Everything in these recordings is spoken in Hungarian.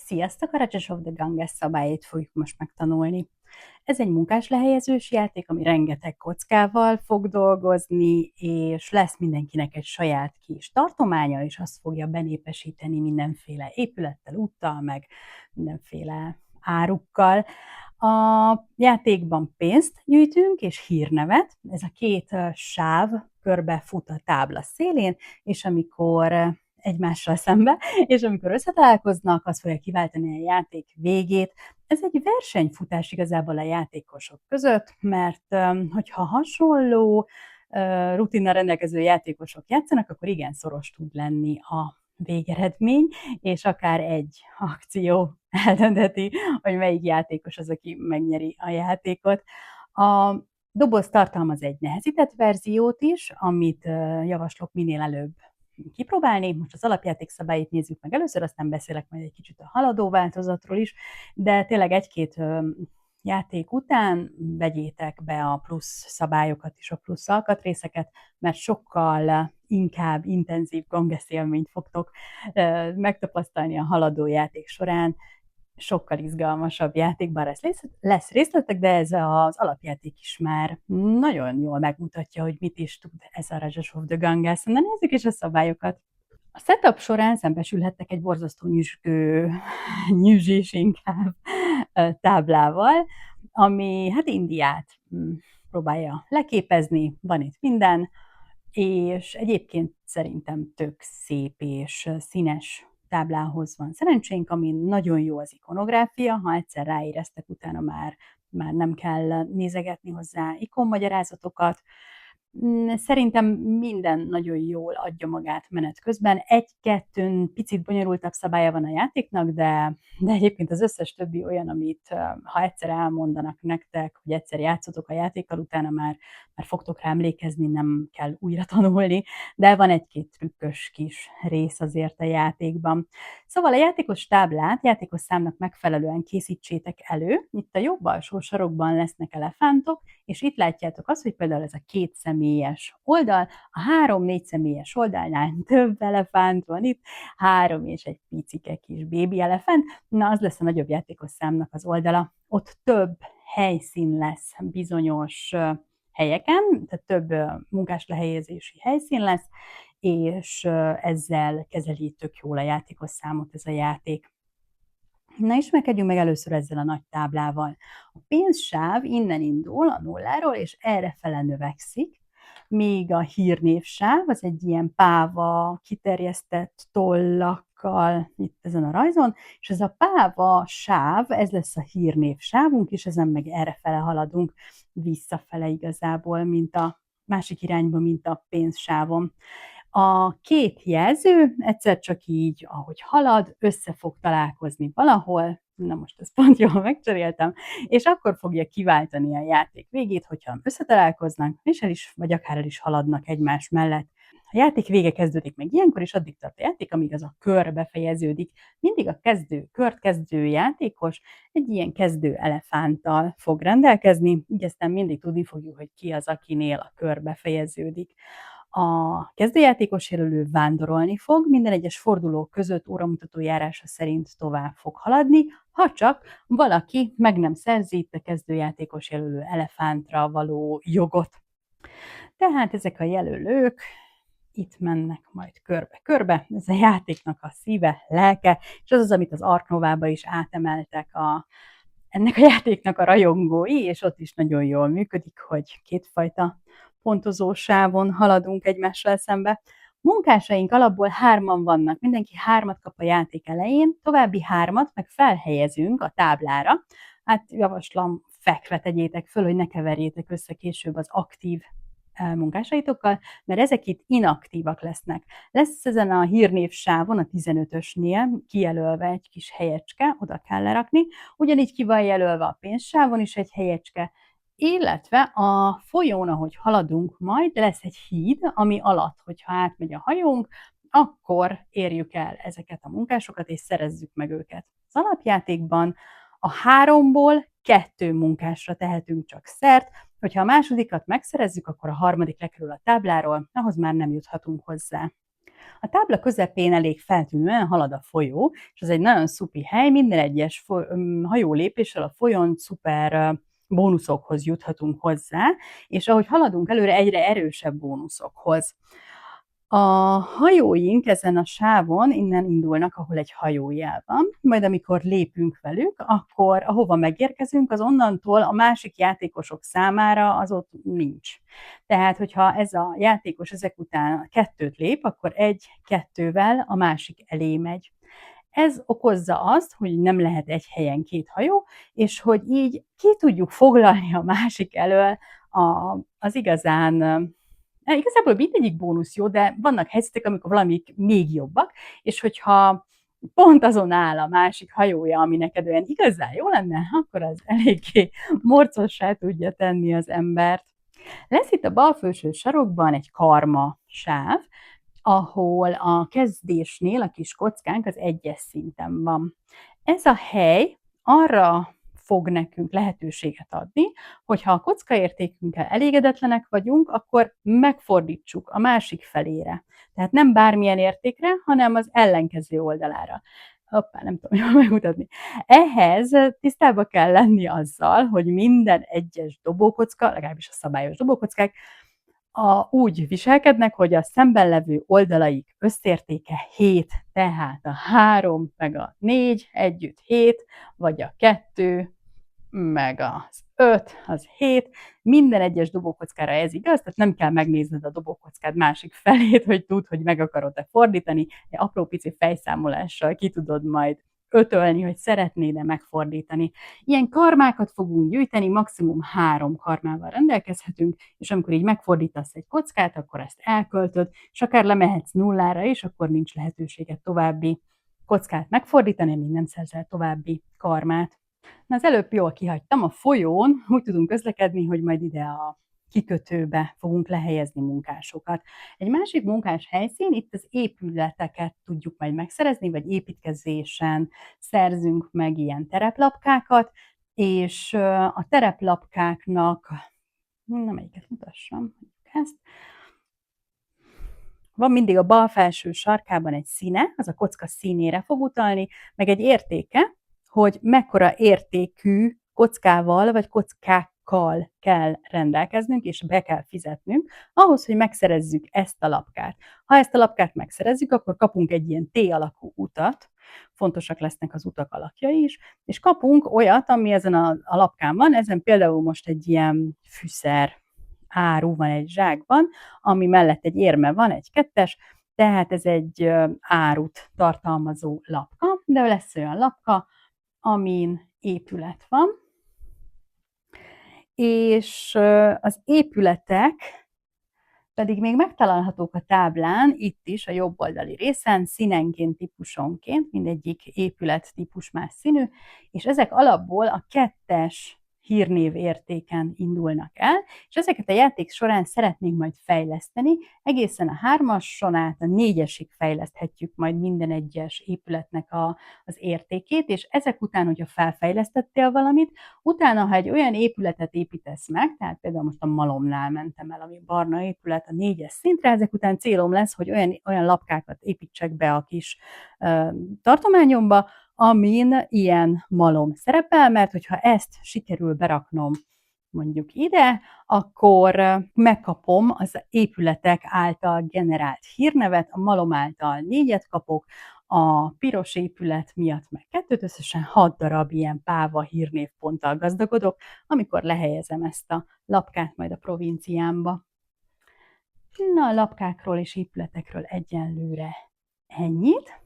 Sziasztok! A Rajas of the Ganges szabályait fogjuk most megtanulni. Ez egy munkáslehelyezős játék, ami rengeteg kockával fog dolgozni, és lesz mindenkinek egy saját kis tartománya, és azt fogja benépesíteni mindenféle épülettel, úttal, meg mindenféle árukkal. A játékban pénzt gyűjtünk, és hírnevet. Ez a két sáv körbe fut a tábla szélén, és amikor egymással szembe, és amikor összetalálkoznak, az fogja kiváltani a játék végét. Ez egy versenyfutás igazából a játékosok között, mert hogyha hasonló rutinnal rendelkező játékosok játszanak, akkor igen szoros tud lenni a végeredmény, és akár egy akció eldöntheti, hogy melyik játékos az, aki megnyeri a játékot. A doboz tartalmaz egy nehezített verziót is, amit javaslok minél előbb kipróbálni. Most az alapjáték szabályait nézzük meg először, aztán beszélek majd egy kicsit a haladó változatról is, de tényleg egy-két játék után vegyétek be a plusz szabályokat és a plusz alkatrészeket, mert sokkal inkább intenzív Ganges élményt fogtok megtapasztalni a haladó játék során. Sokkal izgalmasabb játék, bár lesz részletek, de ez az alapjáték is már nagyon jól megmutatja, hogy mit is tud ez a Rajas of the Ganges. Na nézzük is a szabályokat. A setup során szembesülhettek egy borzasztó nyüzsés inkább táblával, ami hát Indiát próbálja leképezni, van itt minden, és egyébként szerintem tök szép és színes táblához van szerencsénk, ami nagyon jó az ikonográfia, ha egyszer ráéreztek, utána már nem kell nézegetni hozzá ikonmagyarázatokat. Szerintem minden nagyon jól adja magát menet közben. Egy-kettőn picit bonyolultabb szabálya van a játéknak, de egyébként az összes többi olyan, amit ha egyszer elmondanak nektek, hogy egyszer játszotok a játékkal, utána már fogtok rá emlékezni, nem kell újra tanulni, de van egy-két trükkös kis rész azért a játékban. Szóval a játékos táblát játékos számnak megfelelően készítsétek elő. Itt a jobb alsó sarokban lesznek elefántok, és itt látjátok azt, hogy például ez a 2 személyes oldal, a 3-4 személyes oldalnál több elefánt van itt, 3 és egy picike kis bébi elefánt, na az lesz a nagyobb játékos számnak az oldala. Ott több helyszín lesz bizonyos helyeken, tehát több munkáslehelyezési helyszín lesz, és ezzel kezeli tök jól a játékos számot ez a játék. Na ismerkedjünk meg először ezzel a nagy táblával. A pénzsáv innen indul a nulláról, és errefele növekszik, míg a hírnévsáv az egy ilyen páva, kiterjesztett tollakkal itt ezen a rajzon, és ez a páva sáv, ez lesz a hírnévsávunk, és ezen meg errefele haladunk visszafele igazából, mint a másik irányba, mint a pénzsávon. A két jelző egyszer csak így, ahogy halad, össze fog találkozni valahol, na most ezt pont jól megcseréltem, és akkor fogja kiváltani a játék végét, hogyha összetalálkoznak, és vagy akár el is haladnak egymás mellett. A játék vége kezdődik meg ilyenkor, és addig tart a játék, amíg az a kör befejeződik. Mindig a kört kezdő játékos egy ilyen kezdő elefánttal fog rendelkezni, így aztán mindig tudni fogjuk, hogy ki az, akinél a kör befejeződik. A kezdőjátékos jelölő vándorolni fog, minden egyes forduló között óramutató járása szerint tovább fog haladni, ha csak valaki meg nem szerzi itt a kezdőjátékos jelölő elefántra való jogot. Tehát ezek a jelölők itt mennek majd körbe-körbe, ez a játéknak a szíve, lelke, és az az, amit az Ark Novába is átemeltek ennek a játéknak a rajongói, és ott is nagyon jól működik, hogy kétfajta pontozósávon haladunk egymással szembe. Munkásaink alapból 3-an vannak, mindenki 3-at kap a játék elején, további 3-at meg felhelyezünk a táblára. Hát javaslom, fekve tegyétek föl, hogy ne keverjétek össze később az aktív munkásaitokkal, mert ezek itt inaktívak lesznek. Lesz ezen a hírnévsávon, a 15-ösnél kijelölve egy kis helyecske, oda kell lerakni, ugyanígy ki van jelölve a pénzsávon is egy helyecske, illetve a folyón, ahogy haladunk majd, lesz egy híd, ami alatt, hogyha átmegy a hajónk, akkor érjük el ezeket a munkásokat, és szerezzük meg őket. Az alapjátékban a 3-ból 2 munkásra tehetünk csak szert, hogyha a másodikat megszerezzük, akkor a harmadik lekerül a tábláról, ahhoz már nem juthatunk hozzá. A tábla közepén elég feltűnően halad a folyó, és ez egy nagyon szupi hely, minden egyes hajólépéssel a folyón szuper bónuszokhoz juthatunk hozzá, és ahogy haladunk előre, egyre erősebb bónuszokhoz. A hajóink ezen a sávon innen indulnak, ahol egy hajójel van, majd amikor lépünk velük, akkor ahova megérkezünk, az onnantól a másik játékosok számára az ott nincs. Tehát, hogyha ez a játékos ezek után 2-t lép, akkor 1-2-vel a másik elé megy. Ez okozza azt, hogy nem lehet egy helyen 2 hajó, és hogy így ki tudjuk foglalni a másik elől az igazán igazából mindegyik bónusz jó, de vannak helyzetek, amikor valamik még jobbak, és hogyha pont azon áll a másik hajója, ami neked olyan igazán jó lenne, akkor az eléggé morcossá tudja tenni az embert. Lesz itt a bal felső sarokban egy karma sáv, ahol a kezdésnél a kis kockánk az 1-es szinten van. Ez a hely arra fog nekünk lehetőséget adni, hogyha a kockaértékünkkel elégedetlenek vagyunk, akkor megfordítsuk a másik felére. Tehát nem bármilyen értékre, hanem az ellenkező oldalára. Hoppá, nem tudom jól megmutatni. Ehhez tisztában kell lenni azzal, hogy minden egyes dobókocka, legalábbis a szabályos dobókockák, úgy viselkednek, hogy a szemben levő oldalaik összértéke 7, tehát a 3 meg a 4 együtt 7, vagy a 2 meg az 5, az 7. Minden egyes dobókockára ez igaz, tehát nem kell megnézned a dobókockád másik felét, hogy tudd, hogy meg akarod-e fordítani. Egy apró pici fejszámolással ki tudod majd ötölni, hogy szeretnéd-e megfordítani. Ilyen karmákat fogunk gyűjteni, maximum 3 karmával rendelkezhetünk, és amikor így megfordítasz egy kockát, akkor ezt elköltöd, és akár lemehetsz nullára is, akkor nincs lehetőséged további kockát megfordítani, amíg nem szerzel további karmát. Na, az előbb jól kihagytam, a folyón úgy tudunk közlekedni, hogy majd ide a kikötőbe fogunk lehelyezni munkásokat. Egy másik munkás helyszín, itt az épületeket tudjuk majd megszerezni, vagy építkezésen szerzünk meg ilyen tereplapkákat, és a tereplapkáknak, na melyiket mutassam, ezt, van mindig a bal felső sarkában egy színe, az a kocka színére fog utalni, meg egy értéke, hogy mekkora értékű kockával vagy kockákkal kell rendelkeznünk, és be kell fizetnünk, ahhoz, hogy megszerezzük ezt a lapkát. Ha ezt a lapkát megszerezzük, akkor kapunk egy ilyen T-alakú utat, fontosak lesznek az utak alakjai is, és kapunk olyat, ami ezen a lapkán van, ezen például most egy ilyen fűszer áru van egy zsákban, ami mellett egy érme van, egy 2-es, tehát ez egy árut tartalmazó lapka, de lesz olyan lapka, amin épület van, és az épületek pedig még megtalálhatók a táblán, itt is a jobb oldali részen, színenként, típusonként, mindegyik épület típus más színű, és ezek alapból a 2-es hírnév értéken indulnak el, és ezeket a játék során szeretnénk majd fejleszteni, egészen a 3-ason át a 4-esig fejleszthetjük majd minden egyes épületnek az értékét, és ezek után, hogyha felfejlesztettél valamit, utána, ha egy olyan épületet építesz meg, tehát például most a malomnál mentem el, ami barna épület a 4-es szintre, ezek után célom lesz, hogy olyan lapkákat építsek be a kis tartományomba, amin ilyen malom szerepel, mert hogyha ezt sikerül beraknom mondjuk ide, akkor megkapom az épületek által generált hírnevet, a malom által 4-et kapok, a piros épület miatt meg 2-t, összesen 6 darab ilyen páva hírnévponttal gazdagodok, amikor lehelyezem ezt a lapkát majd a provinciámba. Na, a lapkákról és épületekről egyenlőre ennyit.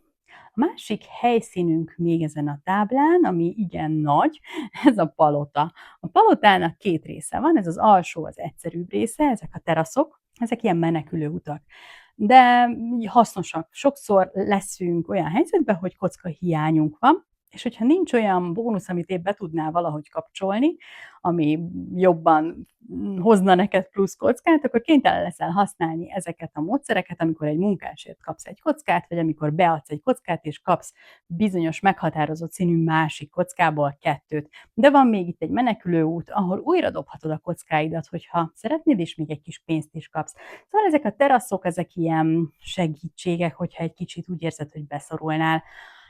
A másik helyszínünk még ezen a táblán, ami igen nagy, ez a palota. A palotának 2 része van, ez az alsó, az egyszerűbb része, ezek a teraszok, ezek ilyen menekülő utak. De hasznosak. Sokszor leszünk olyan helyzetben, hogy kocka hiányunk van, És hogyha nincs olyan bónusz, amit épp be tudnál valahogy kapcsolni, ami jobban hozna neked plusz kockát, akkor kénytelen leszel használni ezeket a módszereket, amikor egy munkásért kapsz egy kockát, vagy amikor beadsz egy kockát, és kapsz bizonyos meghatározott színű másik kockából 2-t. De van még itt egy menekülő út, ahol újra dobhatod a kockáidat, hogyha szeretnéd, és még egy kis pénzt is kapsz. Szóval ezek a teraszok, ezek ilyen segítségek, hogyha egy kicsit úgy érzed, hogy beszorulnál.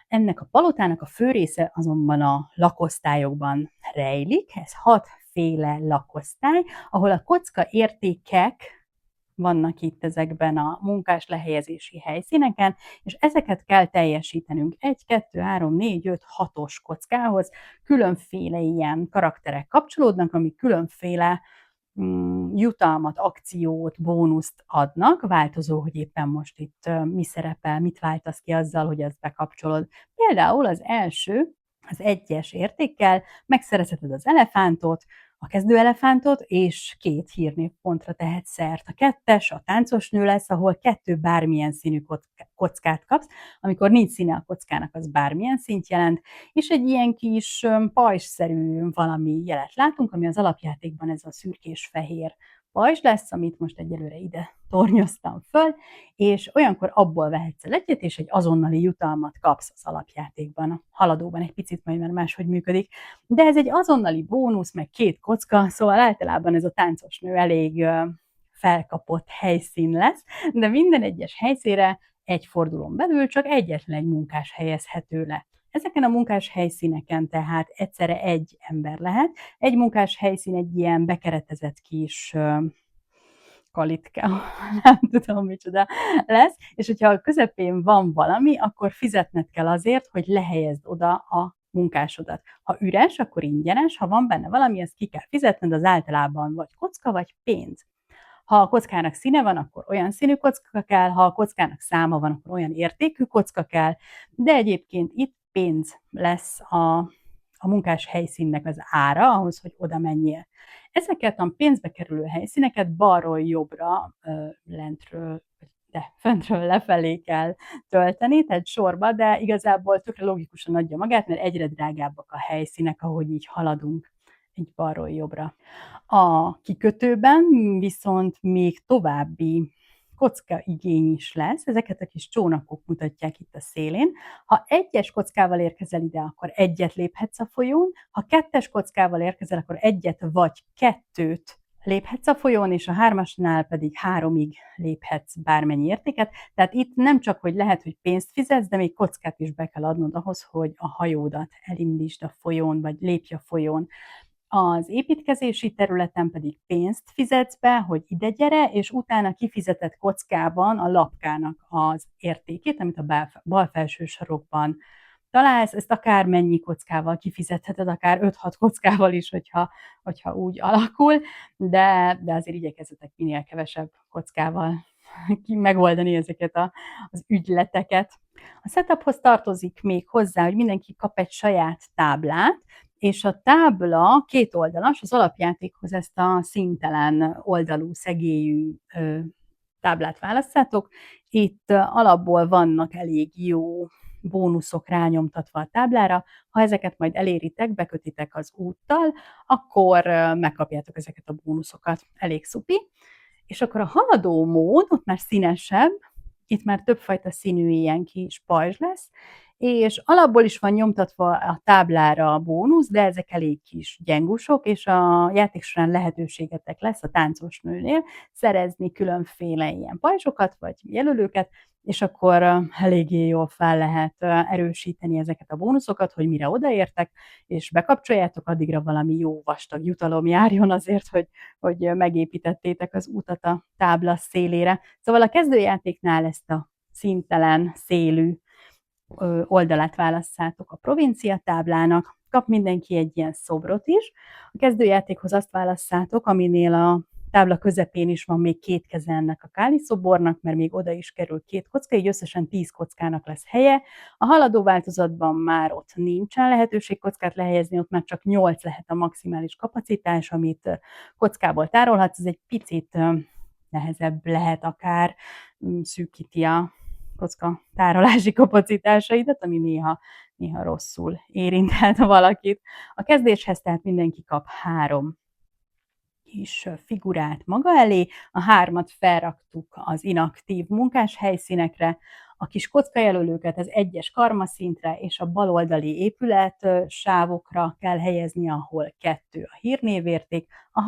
Ennek a palotának a fő része azonban a lakosztályokban rejlik. Ez 6 féle lakosztály, ahol a kocka értékek vannak itt ezekben a munkás lehelyezési helyszíneken, és ezeket kell teljesítenünk 1, 2, 3, 4, 5, 6-os kockához. Különféle ilyen karakterek kapcsolódnak, amik különféle jutalmat, akciót, bónuszt adnak, változó, hogy éppen most itt mi szerepel, mit váltasz ki azzal, hogy ezt bekapcsolod. Például az első, az 1-es értékkel megszerezheted az elefántot, a kezdő elefántot, és 2 hírnévpontra tehetsz szert. A 2-es a táncos nő lesz, ahol 2 bármilyen színű kockát kapsz. Amikor nincs színe a kockának, az bármilyen színt jelent, és egy ilyen kis pajzsszerű valami jelet látunk, ami az alapjátékban ez a szürkés-fehér pajzs lesz, amit most egyelőre ide tornyoztam föl, és olyankor abból vehetsz el egyet, és egy azonnali jutalmat kapsz az alapjátékban. A haladóban egy picit majd már máshogy működik, de ez egy azonnali bónusz, meg 2 kocka, szóval általában ez a táncos nő elég felkapott helyszín lesz, de minden egyes helyszínre egy fordulón belül csak egyetlen egy munkás helyezhető le. Ezeken a munkás helyszíneken tehát egyszerre egy ember lehet. Egy munkás helyszín egy ilyen bekeretezett kis kalitke, nem tudom micsoda lesz, és hogyha a közepén van valami, akkor fizetned kell azért, hogy lehelyezd oda a munkásodat. Ha üres, akkor ingyenes, ha van benne valami, azt ki kell fizetned, az általában vagy kocka, vagy pénz. Ha a kockának színe van, akkor olyan színű kocka kell, ha a kockának száma van, akkor olyan értékű kocka kell, de egyébként itt pénz lesz a munkás helyszínnek az ára, ahhoz, hogy oda menjél. Ezeket a pénzbe kerülő helyszíneket balról jobbra, lentről, de föntről lefelé kell tölteni, tehát sorba, de igazából tökre logikusan adja magát, mert egyre drágábbak a helyszínek, ahogy így haladunk egy balról jobbra. A kikötőben viszont még további kockaigény is lesz, ezeket a kis csónakok mutatják itt a szélén. Ha 1-es kockával érkezel ide, akkor 1-et léphetsz a folyón, ha 2-es kockával érkezel, akkor 1-et vagy 2-t léphetsz a folyón, és a 3-asnál pedig 3-ig léphetsz bármennyi értéket. Tehát itt nem csak, hogy lehet, hogy pénzt fizetsz, de még kockát is be kell adnod ahhoz, hogy a hajódat elindítsd a folyón, vagy lépj a folyón. Az építkezési területen pedig pénzt fizetsz be, hogy ide gyere, és utána kifizetett kockában a lapkának az értékét, amit a bal felső sarokban találsz, ezt akár mennyi kockával kifizetheted, akár 5-6 kockával is, hogyha úgy alakul, de azért igyekezzetek minél kevesebb kockával megoldani ezeket az ügyleteket. A setuphoz tartozik még hozzá, hogy mindenki kap egy saját táblát, és a tábla kétoldalas, az alapjátékhoz ezt a színtelen oldalú, szegélyű táblát válasszátok. Itt alapból vannak elég jó bónuszok rányomtatva a táblára. Ha ezeket majd eléritek, bekötitek az úttal, akkor megkapjátok ezeket a bónuszokat. Elég szupi. És akkor a haladó mód, ott már színesebb, itt már többfajta színű ilyen kis pajzs lesz, és alapból is van nyomtatva a táblára a bónusz, de ezek elég kis gyengusok, és a játék során lehetőségetek lesz a táncos nőnél szerezni különféle ilyen pajzsokat, vagy jelölőket, és akkor eléggé jól fel lehet erősíteni ezeket a bónuszokat, hogy mire odaértek, és bekapcsoljátok, addigra valami jó vastag jutalom járjon azért, hogy megépítettétek az utat a tábla szélére. Szóval a kezdőjátéknál ezt a színtelen, szélű oldalát válasszátok a provincia táblának, kap mindenki egy ilyen szobrot is. A kezdőjátékhoz azt válasszátok, aminél a tábla közepén is van még 2 keze ennek a Káli szobornak, mert még oda is kerül 2 kocka, így összesen 10 kockának lesz helye. A haladó változatban már ott nincsen lehetőség kockát lehelyezni, ott már csak 8 lehet a maximális kapacitás, amit kockából tárolhatsz, ez egy picit nehezebb lehet akár, szűkíti a kocka tárolási kapacitásaidat, ami néha néha rosszul érintett valakit. A kezdéshez tehát mindenki kap 3 kis figurát maga elé, a 3-at felraktuk az inaktív munkáshelyszínekre, a kis kockajelölőket az 1-es karmaszintre és a baloldali épületsávokra kell helyezni, ahol 2 a hírnévérték, a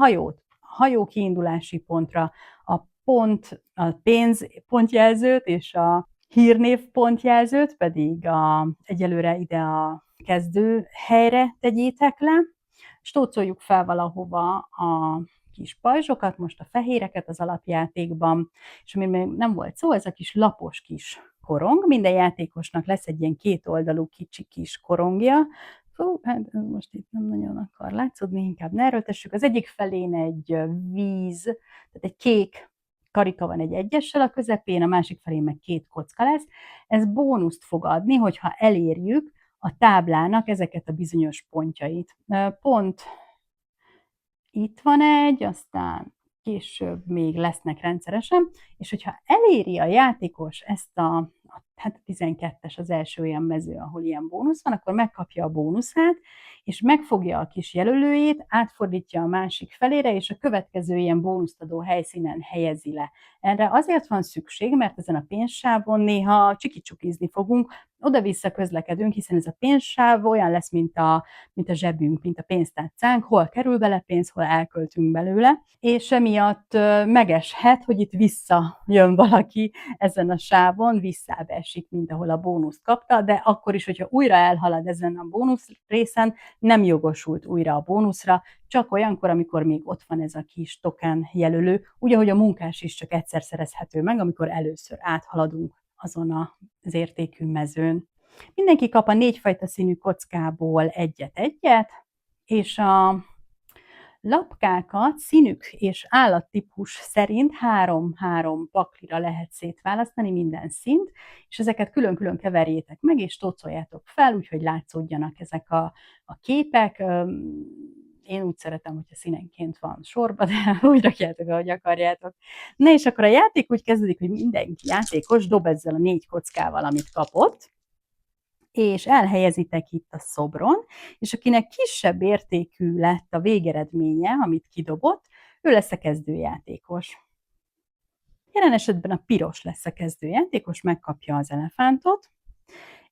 hajó kiindulási pontra, a pénzpontjelzőt és a hírnév pontjelzőt pedig egyelőre ide a kezdő helyre tegyétek le, stócoljuk fel valahova a kis pajzsokat, most a fehéreket az alapjátékban, és ami még nem volt szó, ez a kis lapos kis korong. Minden játékosnak lesz egy ilyen 2 oldalú kicsi kis korongja. Fú, hát most itt nem nagyon akar látszódni, inkább ne erőltessük. Az egyik felén egy víz, tehát egy kék karika van egy 1-essel a közepén, a másik felén meg 2 kocka lesz. Ez bónuszt fog adni, hogyha elérjük a táblának ezeket a bizonyos pontjait. Pont itt van egy, aztán később még lesznek rendszeresen, és hogyha eléri a játékos ezt hát a 12-es az első olyan mező, ahol ilyen bónusz van, akkor megkapja a bónuszát, és megfogja a kis jelölőjét, átfordítja a másik felére, és a következő ilyen bónuszt adó helyszínen helyezi le. Erre azért van szükség, mert ezen a pénzsávon néha csikicsukizni fogunk, oda-vissza közlekedünk, hiszen ez a pénzsáv olyan lesz, mint a zsebünk, mint a pénztárcánk, hol kerül bele pénz, hol elköltünk belőle, és emiatt megeshet, hogy itt visszajön valaki ezen a sávon, visszább esik, mint ahol a bónuszt kapta, de akkor is, hogyha újra elhalad ezen a bónusz részen, nem jogosult újra a bónuszra, csak olyankor, amikor még ott van ez a kis token jelölő, úgy, ahogy a munkás is csak egyszer szerezhető meg, amikor először áthaladunk azon az értékű mezőn. Mindenki kap a 4 fajta színű kockából egyet, és a lapkákat színük és állattípus szerint 3-3 paklira lehet szétválasztani minden színt, és ezeket külön-külön keverjétek meg, és tócoljátok fel, úgyhogy látszódjanak ezek a képek. Én úgy szeretem, hogyha színenként van sorba, de úgy rakjátok, ahogy akarjátok. Na és akkor a játék úgy kezdődik, hogy mindenki játékos dob ezzel a 4 kockával, amit kapott, és elhelyezitek itt a szobron, és akinek kisebb értékű lett a végeredménye, amit kidobott, ő lesz a kezdőjátékos. Jelen esetben a piros lesz a kezdőjátékos, megkapja az elefántot,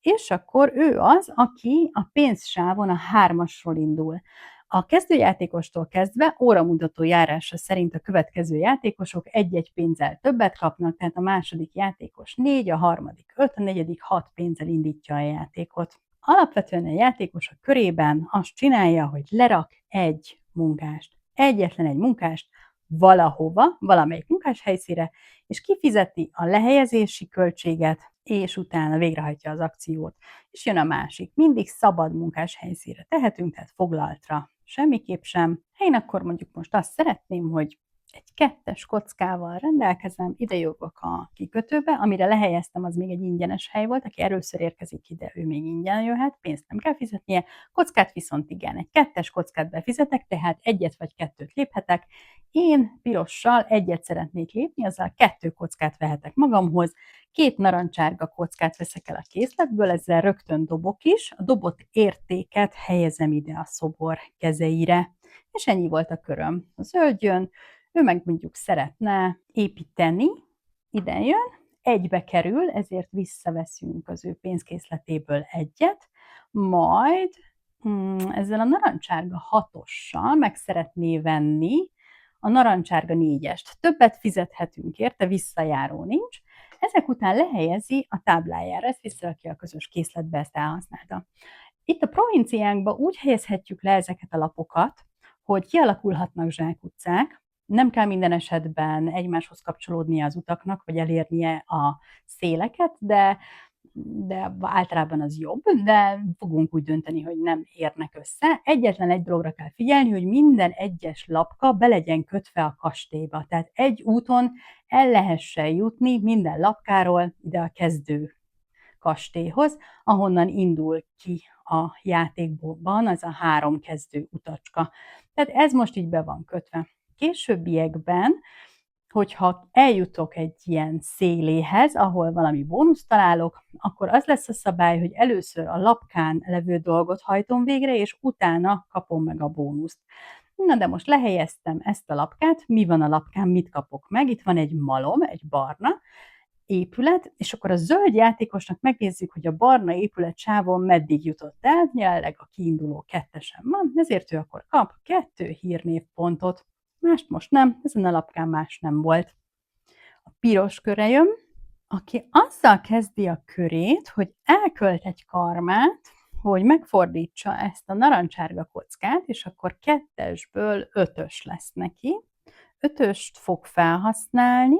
és akkor ő az, aki a pénzsávon a 3-asról indul. A kezdőjátékostól kezdve óramutató járása szerint a következő játékosok 1-1 pénzzel többet kapnak, tehát a második játékos 4, a harmadik 5, a negyedik 6 pénzzel indítja a játékot. Alapvetően a játékos a körében azt csinálja, hogy lerak egy munkást, egyetlen egy munkást valahova, valamelyik munkáshelyszínre, és kifizeti a lehelyezési költséget, és utána végrehajtja az akciót. És jön a másik. Mindig szabad munkáshelyszínre tehetünk, tehát foglaltra semmiképp sem. Én akkor mondjuk most azt szeretném, hogy egy 2-es kockával rendelkezem, ide jövök a kikötőbe, amire lehelyeztem, az még egy ingyenes hely volt, aki először érkezik ide, ő még ingyen jöhet, pénzt nem kell fizetnie, kockát viszont igen, egy 2-es kockát befizetek, tehát 1 vagy 2 léphetek, én pirossal 1 szeretnék lépni, azzal 2 kockát vehetek magamhoz, 2 narancsárga kockát veszek el a készletből, ezzel rögtön dobok is, a dobott értéket helyezem ide a szobor kezeire, és ennyi volt a köröm. A zöld jön, ő meg mondjuk szeretne építeni, ide jön, 1-be kerül, ezért visszaveszünk az ő pénzkészletéből 1, majd ezzel a narancsárga 6-ossal meg szeretné venni a narancsárga 4-est. Többet fizethetünk érte, visszajáró nincs. Ezek után lehelyezi a táblájára, ezt visszarakja a közös készletbe, ezt elhasználta. Itt a provinciánkban úgy helyezhetjük le ezeket a lapokat, hogy kialakulhatnak zsákutcák, nem kell minden esetben egymáshoz kapcsolódnia az utaknak, vagy elérnie a széleket, de általában az jobb, de fogunk úgy dönteni, hogy nem érnek össze. Egyetlen egy dologra kell figyelni, hogy minden egyes lapka be legyen kötve a kastélyba. Tehát egy úton el lehessen jutni minden lapkáról ide a kezdő kastélyhoz, ahonnan indul ki a játékban az a 3 kezdő utacska. Tehát ez most így be van kötve. Későbbiekben hogyha eljutok egy ilyen széléhez, ahol valami bónuszt találok, akkor az lesz a szabály, hogy először a lapkán levő dolgot hajtom végre, és utána kapom meg a bónuszt. Na de most lehelyeztem ezt a lapkát, mi van a lapkán, mit kapok meg? Itt van egy malom, egy barna épület, és akkor a zöld játékosnak megnézzük, hogy a barna épület sávon meddig jutott el, jelenleg a kiinduló 2-esen van, ezért ő akkor kap 2 hírnévpontot. Mást most nem, ezen a lapkán más nem volt. A piros körre jön, aki azzal kezdi a körét, hogy elkölt egy karmát, hogy megfordítsa ezt a narancsárga kockát, és akkor 2-esből 5-ös lesz neki. 5-öst fog felhasználni,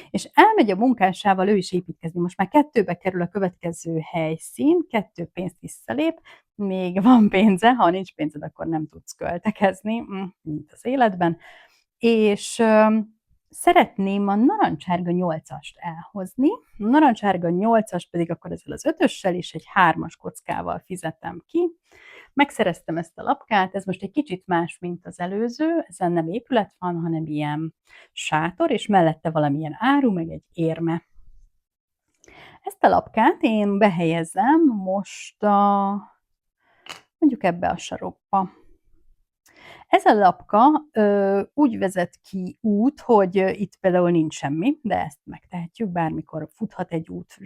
és elmegy a munkásával ő is építkezni. Most már 2-be kerül a következő helyszín, 2 pénzt visszalép, még van pénze, ha nincs pénzed, akkor nem tudsz költekezni, mint az életben. És szeretném a narancsárga 8-ast elhozni, a narancsárga 8-as pedig akkor ezzel az 5-össel és egy 3-as kockával fizetem ki. Megszereztem ezt a lapkát, ez most egy kicsit más, mint az előző, ezen nem épület van, hanem ilyen sátor, és mellette valamilyen áru, meg egy érme. Ezt a lapkát én behelyezem most mondjuk ebbe a sarokba. Ez a lapka úgy vezet ki út, hogy itt például nincs semmi, de ezt megtehetjük, bármikor futhat egy út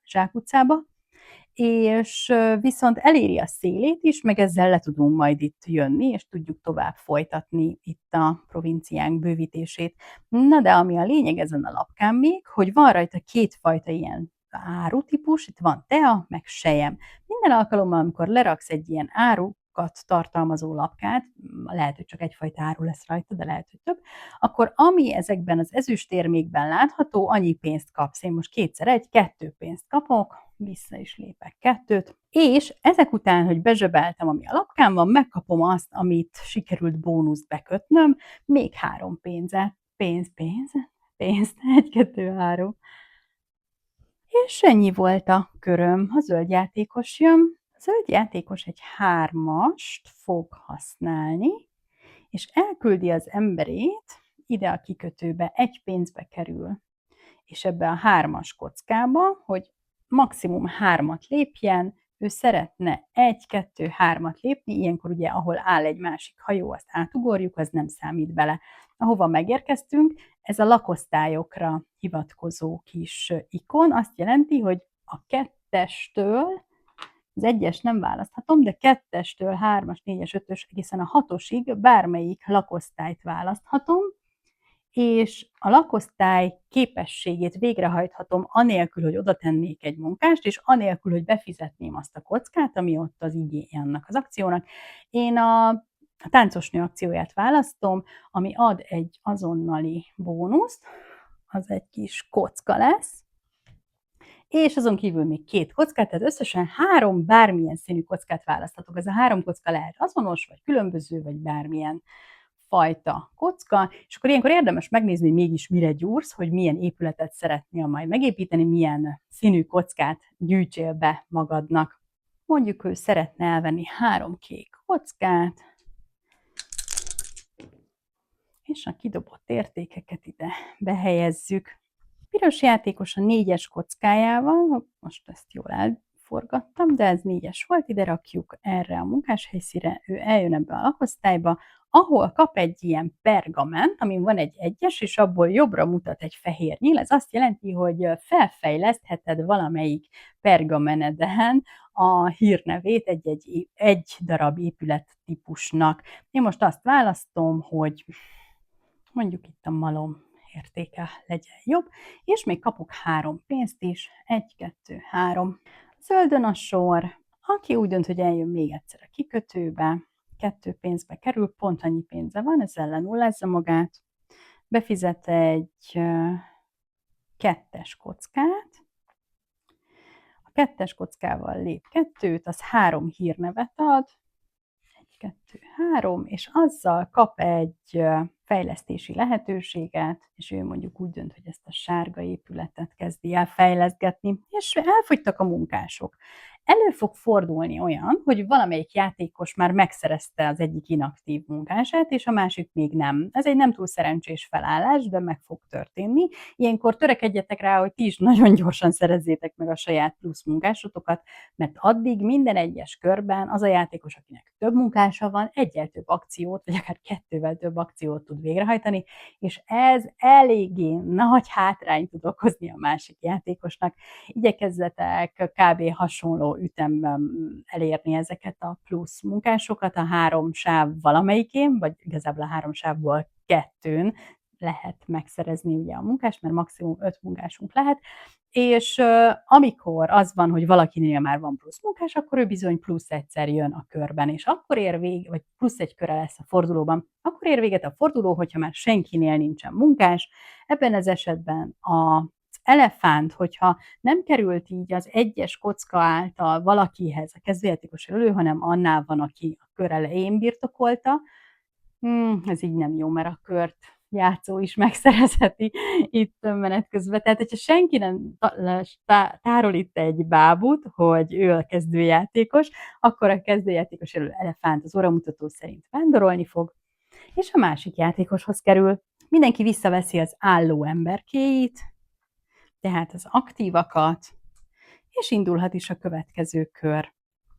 zsákutcába, és viszont eléri a szélét is, meg ezzel le tudunk majd itt jönni, és tudjuk tovább folytatni itt a provinciánk bővítését. Na de ami a lényeg ezen a lapkán még, hogy van rajta 2 fajta ilyen árutípus, itt van tea, meg selyem. Minden alkalommal, amikor leraksz egy ilyen árukat tartalmazó lapkát, lehet, hogy csak egyfajta áru lesz rajta, de lehet, hogy több, akkor ami ezekben az ezüstérmékben látható, annyi pénzt kapsz. Én most 2x1, 2 pénzt kapok, vissza is lépek 2-t, és ezek után, hogy bezsebeltem, ami a lapkán van, megkapom azt, amit sikerült bónuszt bekötnöm, még 3 pénzt, 1, 2, 3. És ennyi volt a köröm. A zöld játékos jön. A zöld játékos egy 3-ast fog használni, és elküldi az emberét ide a kikötőbe, 1 pénzbe kerül, és ebbe a 3-as kockába, hogy maximum 3-at lépjen, ő szeretne 1, 2, 3-at lépni, ilyenkor ugye, ahol áll egy másik hajó, azt átugorjuk, az nem számít bele. Ahova megérkeztünk, ez a lakosztályokra hivatkozó kis ikon azt jelenti, hogy a 2-estől, az 1-es nem választhatom, de 2-estől 3-as, 4-es, 5-ös, egészen a 6-osig bármelyik lakosztályt választhatom, és a lakosztály képességét végrehajthatom anélkül, hogy oda tennék egy munkást, és anélkül, hogy befizetném azt a kockát, ami ott az igénye annak az akciónak. Én a táncosnő akcióját választom, ami ad egy azonnali bónuszt, az egy kis kocka lesz, és azon kívül még 2 kockát, tehát összesen 3 bármilyen színű kockát választhatok. Ez a 3 kocka lehet azonos, vagy különböző, vagy bármilyen fajta kocka, és akkor ilyenkor érdemes megnézni, hogy mégis mire gyúrsz, hogy milyen épületet szeretnél majd megépíteni, milyen színű kockát gyűjtsél be magadnak. Mondjuk ő szeretne elvenni 3 kék kockát, és a kidobott értékeket ide behelyezzük. Piros játékos a 4-es kockájával, most ezt jól elforgattam, de ez 4-es volt, ide rakjuk erre a munkáshelyszínre, ő eljön ebbe a lakosztályba, ahol kap egy ilyen pergament, amin van egy 1-es, és abból jobbra mutat egy fehér nyíl. Ez azt jelenti, hogy felfejlesztheted valamelyik pergameneden a hírnevét egy darab épülettípusnak. Én most azt választom, hogy mondjuk itt a malom értéke legyen jobb, és még kapok 3 pénzt is, 1, 2, 3. Zöldön a sor, aki úgy dönt, hogy eljön még egyszer a kikötőbe, 2 pénzbe kerül, pont annyi pénze van, ezzel lenullázza magát, befizet egy 2-es kockát, a 2-es kockával lép 2-t, az 3 hírnevet ad, 1, 2, 3, és azzal kap egy fejlesztési lehetőséget, és ő mondjuk úgy dönt, hogy ezt a sárga épületet kezdi el fejleszgetni, és elfogytak a munkások. Elő fog fordulni olyan, hogy valamelyik játékos már megszerezte az egyik inaktív munkását, és a másik még nem. Ez egy nem túl szerencsés felállás, de meg fog történni. Ilyenkor törekedjetek rá, hogy ti is nagyon gyorsan szerezzétek meg a saját plusz munkásotokat, mert addig minden egyes körben az a játékos, akinek több munkása van, egyel több akciót, vagy akár kettővel több akciót tud végrehajtani, és ez eléggé nagy hátrányt tud okozni a másik játékosnak. Igyekezzetek kb. Hasonló ütemben elérni ezeket a plusz munkásokat a 3 sáv valamelyikén, vagy igazából a 3 sávból 2-n lehet megszerezni ugye a munkást, mert maximum 5 munkásunk lehet, és amikor az van, hogy valakinél már van plusz munkás, akkor ő bizony plusz egyszer jön a körben, és akkor ér véget, vagy plusz egy köre lesz a fordulóban, akkor ér véget a forduló, hogyha már senkinél nincsen munkás. Ebben az esetben az elefánt, hogyha nem került így az egyes kocka által valakihez a kezdőjátékos elő, hanem annál van, aki a kör elején birtokolta, ez így nem jó, mert a kört játszó is megszerezheti itt menet közben. Tehát, hogyha senki nem tárol itt egy bábút, hogy ő a kezdőjátékos, akkor a kezdőjátékos elő elefánt az óramutató szerint vándorolni fog, és a másik játékoshoz kerül. Mindenki visszaveszi az álló emberkéit, tehát az aktívakat, és indulhat is a következő kör.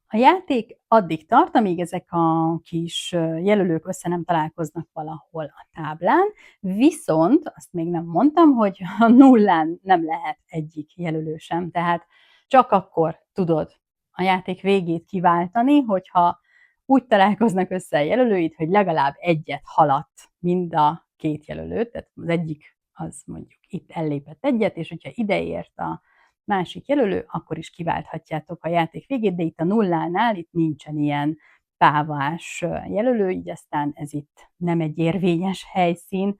A játék addig tart, amíg ezek a kis jelölők össze nem találkoznak valahol a táblán, viszont azt még nem mondtam, hogy a nullán nem lehet egyik jelölő sem, tehát csak akkor tudod a játék végét kiváltani, hogyha úgy találkoznak össze a jelölőid, hogy legalább egyet haladt mind a két jelölő, tehát az egyik az mondjuk itt ellépett egyet, és hogyha ideért a másik jelölő, akkor is kiválthatjátok a játék végét, de itt a nullánál itt nincsen ilyen pávás jelölő, így aztán ez itt nem egy érvényes helyszín.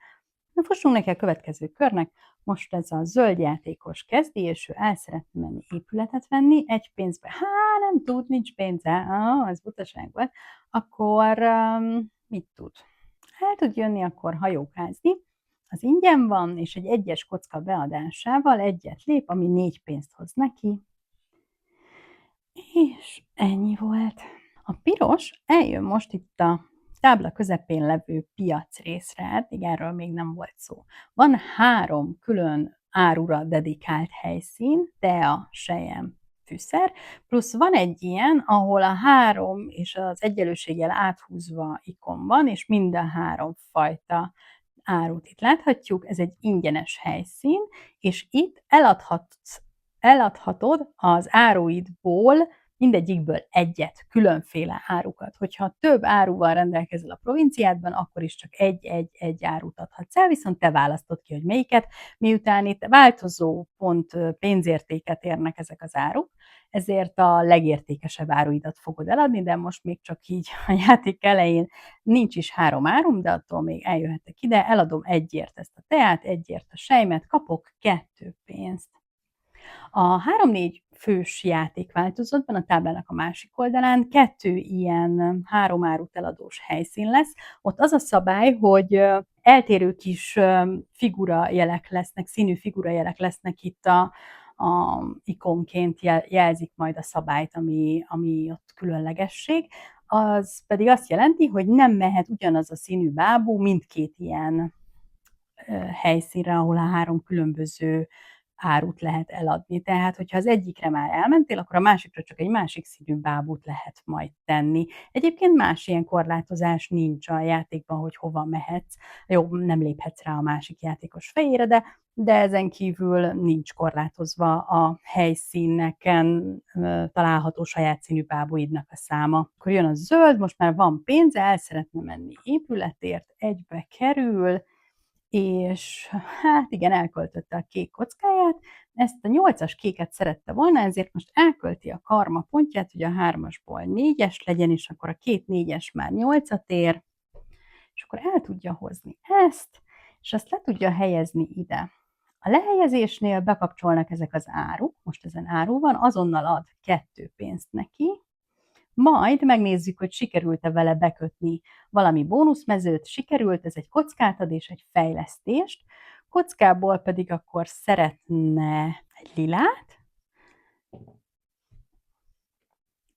Na, fussunk neki a következő körnek. Most ez a zöld játékos kezdi, és ő el szeretne menni épületet venni, egy pénzbe, nem tud, nincs pénze, ez butaság volt, akkor mit tud? El tud jönni akkor hajókázni, az ingyen van, és egy egyes kocka beadásával egyet lép, ami 4 pénzt hoz neki, és ennyi volt. A piros eljön most itt a tábla közepén levő piacrészre, eddig erről még nem volt szó. Van 3 külön árura dedikált helyszín, tea, selyem, fűszer, plusz van egy ilyen, ahol a 3 és az egyenlőséggel áthúzva ikon van, és mind a 3 fajta árut itt láthatjuk, ez egy ingyenes helyszín, és itt eladhatod az áruidból mindegyikből egyet, különféle árukat. Hogyha több áruval rendelkezel a provinciádban, akkor is csak egy árut adhatsz el, viszont te választod ki, hogy melyiket, miután itt változó pont pénzértéket érnek ezek az áruk, ezért a legértékesebb áruidat fogod eladni, de most még csak így a játék elején nincs is 3 árum, de attól még eljöhetek ide, eladom egyért ezt a teát, egyért a sejmet, kapok 2 pénzt. A 3-4 fős játékváltozatban a táblának a másik oldalán 2 ilyen 3 árut eladós helyszín lesz. Ott az a szabály, hogy eltérő kis figurajelek lesznek, színű figurajelek lesznek itt a ikonként jelzik majd a szabályt, ami ott különlegesség. Az pedig azt jelenti, hogy nem mehet ugyanaz a színű bábú mindkét ilyen helyszínre, ahol a 3 különböző árut lehet eladni. Tehát, hogyha az egyikre már elmentél, akkor a másikra csak egy másik színű bábút lehet majd tenni. Egyébként más ilyen korlátozás nincs a játékban, hogy hova mehetsz. Jó, nem léphetsz rá a másik játékos fejére, de ezen kívül nincs korlátozva a helyszíneken található saját színű bábúidnak a száma. Akkor jön a zöld, most már van pénze, el szeretne menni épületért, egybe kerül, és hát igen, elköltötte a kék kockáját, ezt a 8-as kéket szerette volna, ezért most elkölti a karma pontját, hogy a 3-asból 4-es legyen, és akkor a 2 4-es már 8-at ér, és akkor el tudja hozni ezt, és azt le tudja helyezni ide. A lehelyezésnél bekapcsolnak ezek az áruk, most ezen áru van, azonnal ad 2 pénzt neki, Majd megnézzük, hogy sikerült-e vele bekötni valami bónuszmezőt, sikerült, ez egy kockát ad és egy fejlesztést, kockából pedig akkor szeretne egy lilát,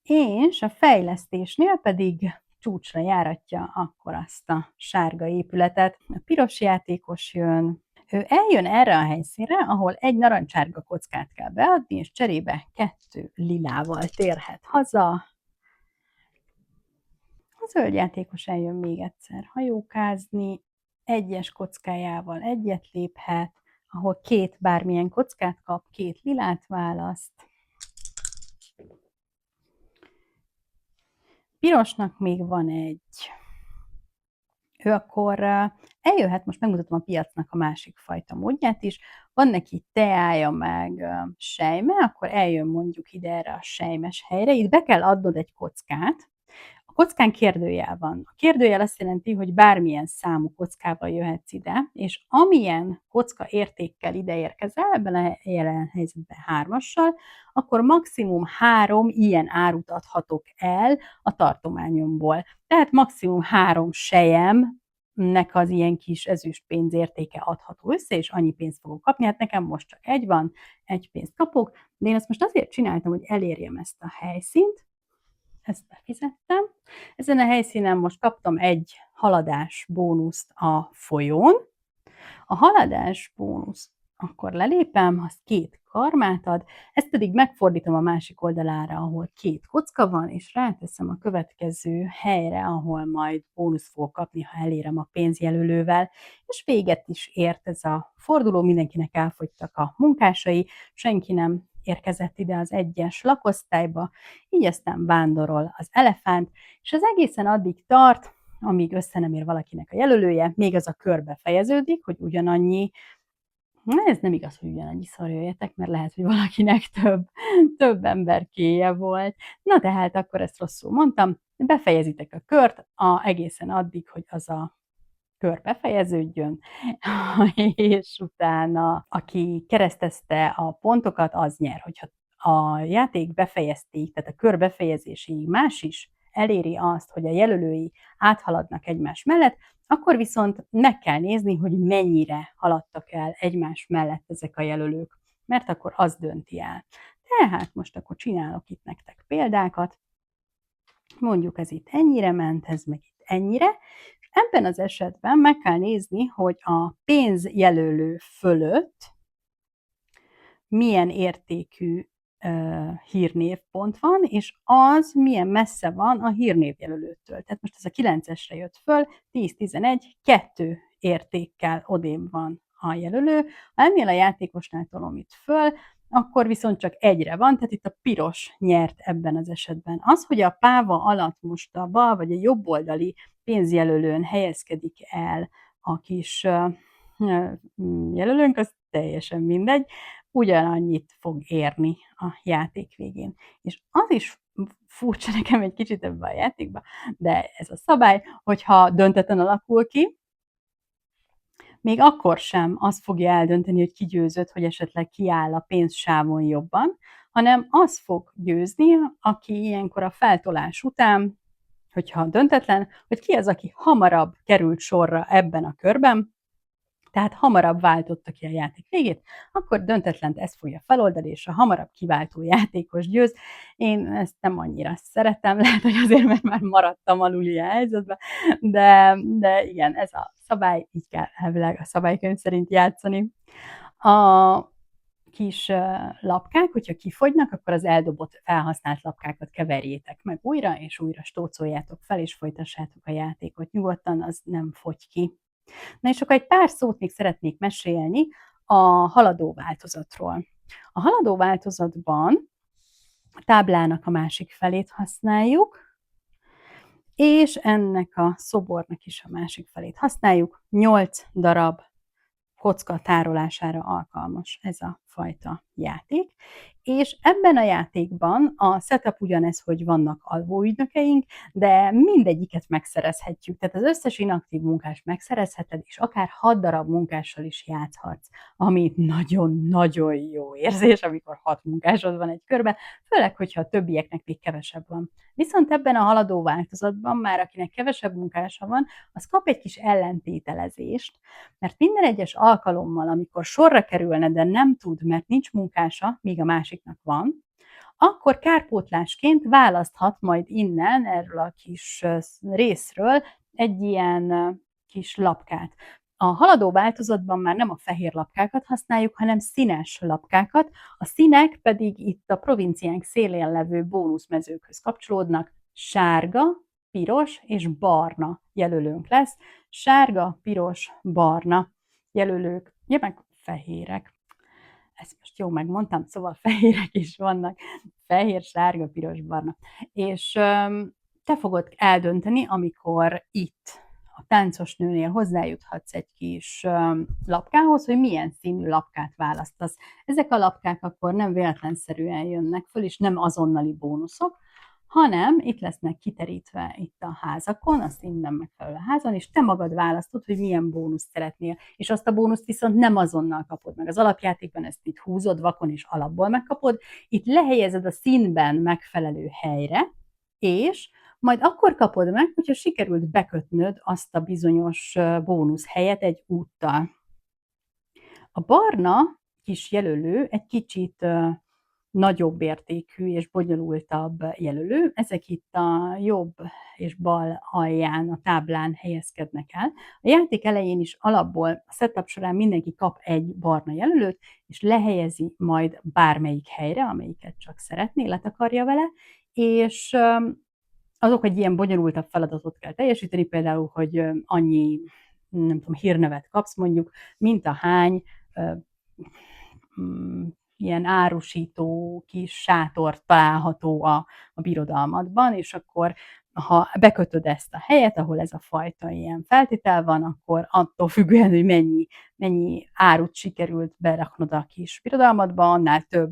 és a fejlesztésnél pedig csúcsra járatja akkor azt a sárga épületet. A piros játékos jön, ő eljön erre a helyszínre, ahol egy narancsárga kockát kell beadni, és cserébe 2 lilával térhet haza. A zöld játékos eljön még egyszer hajókázni, 1-es kockájával egyet léphet, ahol 2 bármilyen kockát kap, 2 lilát választ. Pirosnak még van egy. Ő akkor eljöhet, most megmutatom a piacnak a másik fajta módját is, van neki teája meg sejme, akkor eljön mondjuk ide erre a sejmes helyre, itt be kell adnod egy kockát, a kockán kérdőjel van. A kérdőjel azt jelenti, hogy bármilyen számú kockával jöhetsz ide, és amilyen kocka értékkel ide érkezel, ebben a jelen helyzetben 3-assal, akkor maximum 3 ilyen árut adhatok el a tartományomból. Tehát maximum 3 selyemnek az ilyen kis ezüst pénzértéke adható össze, és annyi pénzt fogok kapni. Hát nekem most csak 1 van, 1 pénzt kapok, de én ezt most azért csináltam, hogy elérjem ezt a helyszínt, ezt befizettem. Ezen a helyszínen most kaptam egy haladás bónuszt a folyón. A haladás bónusz, akkor lelépem, az 2 karmát ad, ezt pedig megfordítom a másik oldalára, ahol 2 kocka van, és ráteszem a következő helyre, ahol majd bónusz fogok kapni, ha elérem a pénzjelölővel, és véget is ért ez a forduló, mindenkinek elfogytak a munkásai, senki nem érkezett ide az 1-es lakosztályba, így aztán vándorol az elefánt, és az egészen addig tart, amíg össze nem ér valakinek a jelölője, még az a kör befejeződik, hogy ugyanannyi, ez nem igaz, hogy ugyanannyiszor jöjjetek, mert lehet, hogy valakinek több emberkéje volt. Na tehát akkor ezt rosszul mondtam, befejezitek a kört egészen addig, hogy az a kör befejeződjön, és utána aki keresztezte a pontokat, az nyer. Hogyha a játék befejezték, tehát a kör befejezéséig más is eléri azt, hogy a jelölői áthaladnak egymás mellett, akkor viszont meg kell nézni, hogy mennyire haladtak el egymás mellett ezek a jelölők, mert akkor az dönti el. Tehát most akkor csinálok itt nektek példákat, mondjuk ez itt ennyire ment, ez meg itt ennyire, és ebben az esetben meg kell nézni, hogy a pénzjelölő fölött milyen értékű hírnévpont van, és az milyen messze van a hírnévjelölőtől. Tehát most ez a 9-esre jött föl, 10-11, 2 értékkel odébb van a jelölő. Ha ennél a játékosnál tolom itt föl, akkor viszont csak 1-re van, tehát itt a piros nyert ebben az esetben. Az, hogy a páva alatt most a bal vagy a jobb oldali pénzjelölőn helyezkedik el a kis jelölőnk, az teljesen mindegy, ugyanannyit fog érni a játék végén. És az is furcsa nekem egy kicsit ebben a játékban, de ez a szabály, hogyha döntetlen alakul ki, még akkor sem azt fogja eldönteni, hogy ki győzött, hogy esetleg kiáll a pénzsávon jobban, hanem az fog győzni, aki ilyenkor a feltolás után, hogyha döntetlen, hogy ki az, aki hamarabb került sorra ebben a körben, tehát hamarabb váltotta ki a játék végét, akkor döntetlent ezt fogja feloldani, és a hamarabb kiváltó játékos győz. Én ezt nem annyira szeretem, lehet, hogy azért, mert már maradtam alul ilyen helyzetben, de igen, ez a szabály, így kell elvileg a szabálykönyv szerint játszani. A kis lapkák, hogyha kifogynak, akkor az eldobott, felhasznált lapkákat keverjétek meg újra, és újra stócoljátok fel, és folytassátok a játékot nyugodtan, az nem fogy ki. Na és akkor egy pár szót még szeretnék mesélni a haladó változatról. A haladó változatban a táblának a másik felét használjuk, és ennek a szobornak is a másik felét használjuk. 8 darab kocka tárolására alkalmas ez a fajta játék, és ebben a játékban a setup ugyanez, hogy vannak alvóügynökeink, de mindegyiket megszerezhetjük. Tehát az összes inaktív munkást megszerezheted, és akár 6 darab munkással is játszhatsz, ami nagyon-nagyon jó érzés, amikor 6 munkásod van egy körben, főleg, hogyha a többieknek még kevesebb van. Viszont ebben a haladó változatban már akinek kevesebb munkása van, az kap egy kis ellentételezést, mert minden egyes alkalommal, amikor sorra kerülne, de nem tud, mert nincs munkása, míg a másiknak van, akkor kárpótlásként választhat majd innen, erről a kis részről egy ilyen kis lapkát. A haladó változatban már nem a fehér lapkákat használjuk, hanem színes lapkákat, a színek pedig itt a provinciánk szélén levő bónuszmezőkhöz kapcsolódnak, sárga, piros és barna jelölőnk lesz. Sárga, piros, barna jelölők, ja, meg fehérek. Ezt most jó megmondtam, szóval fehérek is vannak. Fehér, sárga, piros, barna. És te fogod eldönteni, amikor itt a táncosnőnél hozzájuthatsz egy kis lapkához, hogy milyen színű lapkát választasz. Ezek a lapkák akkor nem véletlenszerűen jönnek föl, és nem azonnali bónuszok, hanem itt lesznek kiterítve itt a házakon, a színben megfelelő házon, és te magad választod, hogy milyen bónuszt szeretnél. És azt a bónuszt viszont nem azonnal kapod meg. Az alapjátékban ezt itt húzod vakon, és alapból megkapod, itt lehelyezed a színben megfelelő helyre, és majd akkor kapod meg, hogyha sikerült bekötnöd azt a bizonyos bónusz helyet egy úttal. A barna kis jelölő egy kicsit nagyobb értékű és bonyolultabb jelölő. Ezek itt a jobb és bal alján, a táblán helyezkednek el. A játék elején is alapból a setup során mindenki kap egy barna jelölőt, és lehelyezi majd bármelyik helyre, amelyiket csak szeretné, letakarja vele, és azok egy ilyen bonyolultabb feladatot kell teljesíteni, például, hogy annyi, nem tudom, hírnevet kapsz mondjuk, mint ahány ilyen árusító kis sátor található a birodalmadban, és akkor ha bekötöd ezt a helyet, ahol ez a fajta ilyen feltétel van, akkor attól függően, hogy mennyi árut sikerült beraknod a kis birodalmadba, annál több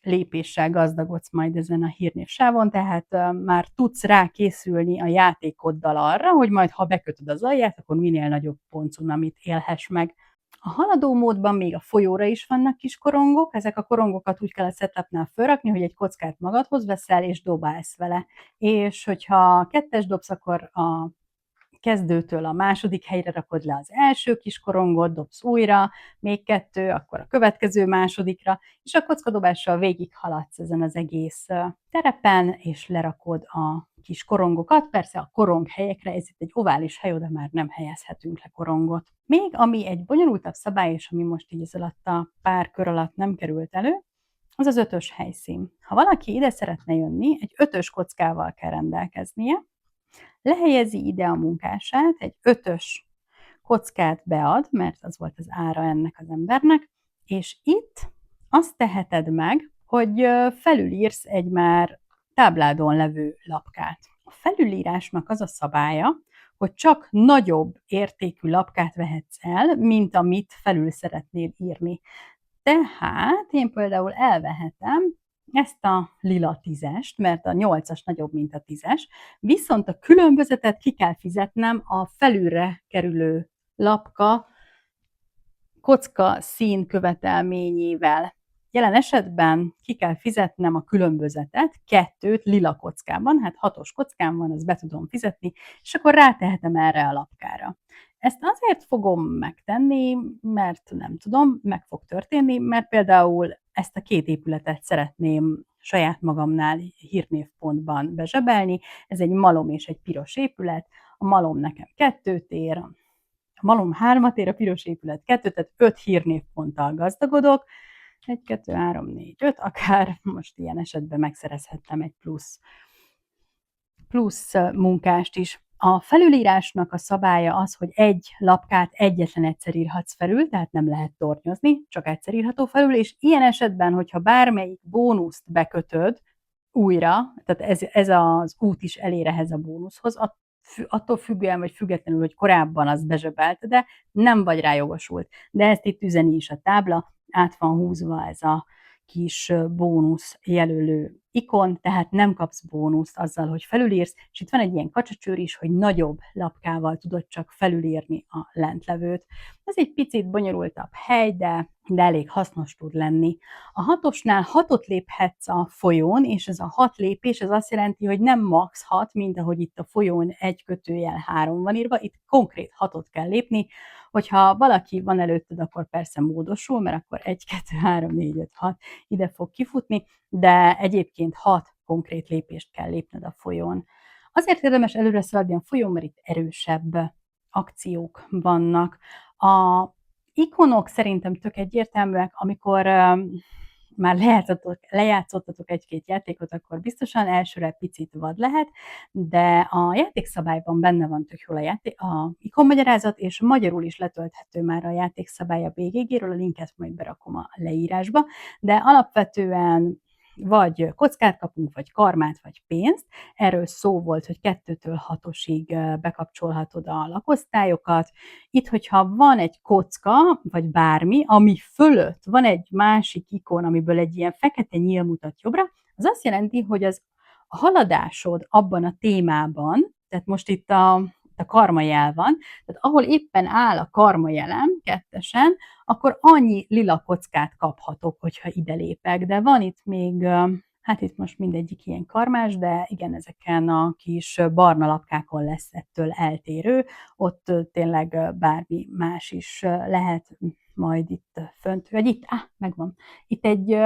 lépéssel gazdagodsz majd ezen a hírnévsávon, tehát már tudsz rákészülni a játékoddal arra, hogy majd ha bekötöd az alját, akkor minél nagyobb pontcunamit élhess meg. A haladó módban még a folyóra is vannak kis korongok, ezek a korongokat úgy kell a setupnál felrakni, hogy egy kockát magadhoz veszel és dobálsz vele. És hogyha 2-es dobsz, akkor a kezdőtől a második helyre rakod le az első kis korongot, dobsz újra, még 2, akkor a következő másodikra, és a kockadobással végig haladsz ezen az egész terepen, és lerakod a kis korongokat. Persze a korong helyekre, ez itt egy ovális hely, oda már nem helyezhetünk le korongot. Még ami egy bonyolultabb szabály, és ami most így ez alatt a pár kör alatt nem került elő, az az 5-ös helyszín. Ha valaki ide szeretne jönni, egy 5-ös kockával kell rendelkeznie, lehelyezi ide a munkását, egy 5-ös kockát bead, mert az volt az ára ennek az embernek, és itt azt teheted meg, hogy felülírsz egy már tábládon levő lapkát. A felülírásnak az a szabálya, hogy csak nagyobb értékű lapkát vehetsz el, mint amit felül szeretnél írni. Tehát én például elvehetem ezt a lila 10-est, mert a 8-as nagyobb, mint a 10-es, viszont a különbözetet ki kell fizetnem a felülre kerülő lapka kocka szín követelményével. Jelen esetben ki kell fizetnem a különbözetet, 2-t lila kockában, hát 6-os kockám van, azt be tudom fizetni, és akkor rátehetem erre a lapkára. Ezt azért fogom megtenni, mert nem tudom, meg fog történni, mert például ezt a 2 épületet szeretném saját magamnál hírnévpontban bezsebelni. Ez egy malom és egy piros épület, a malom nekem 2-t ér, a malom 3-at ér, a piros épület 2, tehát 5 hírnévponttal gazdagodok, 1, 2, 3, 4, 5, akár most ilyen esetben megszerezhettem egy plusz munkást is. A felülírásnak a szabálya az, hogy egy lapkát egyetlen egyszer írhatsz felül, tehát nem lehet tornyozni, csak egyszer írható felül, és ilyen esetben, hogyha bármelyik bónuszt bekötöd újra, tehát ez az út is elér ehhez a bónuszhoz, attól függően vagy függetlenül, hogy korábban azt bezsebelt, de nem vagy rá jogosult. De ezt itt üzeni is a tábla, át van húzva ez a kis bónusz jelölő ikon, tehát nem kapsz bónuszt azzal, hogy felülírsz, és itt van egy ilyen kacsacsőr is, hogy nagyobb lapkával tudod csak felülírni a lentlevőt. Ez egy picit bonyolultabb hely, de elég hasznos tud lenni. A hatosnál 6-ot léphetsz a folyón, és ez a 6 lépés, ez azt jelenti, hogy nem max 6, mint ahogy itt a folyón 1-3 van írva, itt konkrét 6-ot kell lépni. Hogyha valaki van előtted, akkor persze módosul, mert akkor 1, 2, 3, 4, 5, 6 ide fog kifutni, de egyébként 6 konkrét lépést kell lépned a folyón. Azért érdemes előre szaladni a folyón, mert itt erősebb akciók vannak. A ikonok szerintem tök egyértelműek, amikor már lejátszottatok egy-két játékot, akkor biztosan elsőre picit vad lehet, de a játékszabályban benne van tök jól a ikonmagyarázat, és magyarul is letölthető már a játékszabály a BGG-ről, a linket majd berakom a leírásba, de alapvetően vagy kockát kapunk, vagy karmát, vagy pénzt. Erről szó volt, hogy 2-től 6-osig bekapcsolhatod a lakosztályokat. Itt, hogyha van egy kocka, vagy bármi, ami fölött van egy másik ikon, amiből egy ilyen fekete nyíl mutat jobbra, az azt jelenti, hogy a haladásod abban a témában, tehát most itt a karmajel van, tehát ahol éppen áll a karmajelem kettesen, akkor annyi lila kockát kaphatok, hogyha ide lépek. De van itt még, hát itt most mindegyik ilyen karmás, de igen, ezeken a kis barna lapkákon lesz ettől eltérő. Ott tényleg bármi más is lehet majd itt fönt, vagy itt, megvan. Itt egy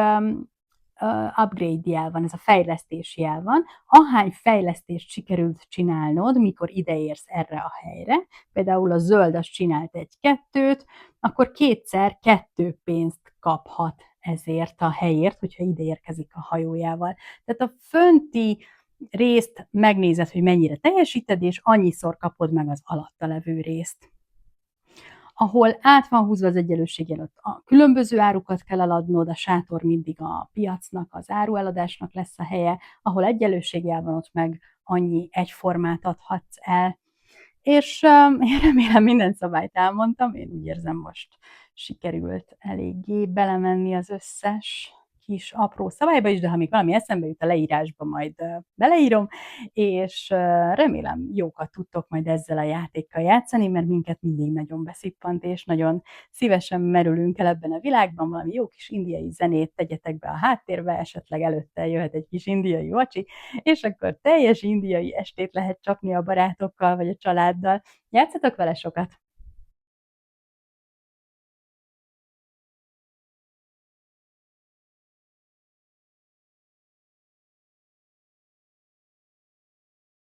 upgrade jel van, ez a fejlesztési jel van. Ahány fejlesztést sikerült csinálnod, mikor ideérsz erre a helyre, például a zöld az csinált 1-2-t, akkor 2x2 pénzt kaphat ezért a helyért, hogyha ide érkezik a hajójával. Tehát a fönti részt megnézed, hogy mennyire teljesíted, és annyiszor kapod meg az alatta levő részt. Ahol át van húzva az egyenlőségjel, ott a különböző árukat kell eladnod, a sátor mindig a piacnak, az árueladásnak lesz a helye, ahol egyenlőségjel van, ott meg annyi egyformát adhatsz el. És én remélem minden szabályt elmondtam, én úgy érzem most sikerült eléggé belemenni az összes kis apró szabályba is, de ha még valami eszembe jut a leírásba, majd beleírom, és remélem jókat tudtok majd ezzel a játékkal játszani, mert minket mindig nagyon beszippant, és nagyon szívesen merülünk el ebben a világban, valami jó kis indiai zenét tegyetek be a háttérbe, esetleg előtte jöhet egy kis indiai vacsi, és akkor teljes indiai estét lehet csapni a barátokkal, vagy a családdal. Játszatok vele sokat!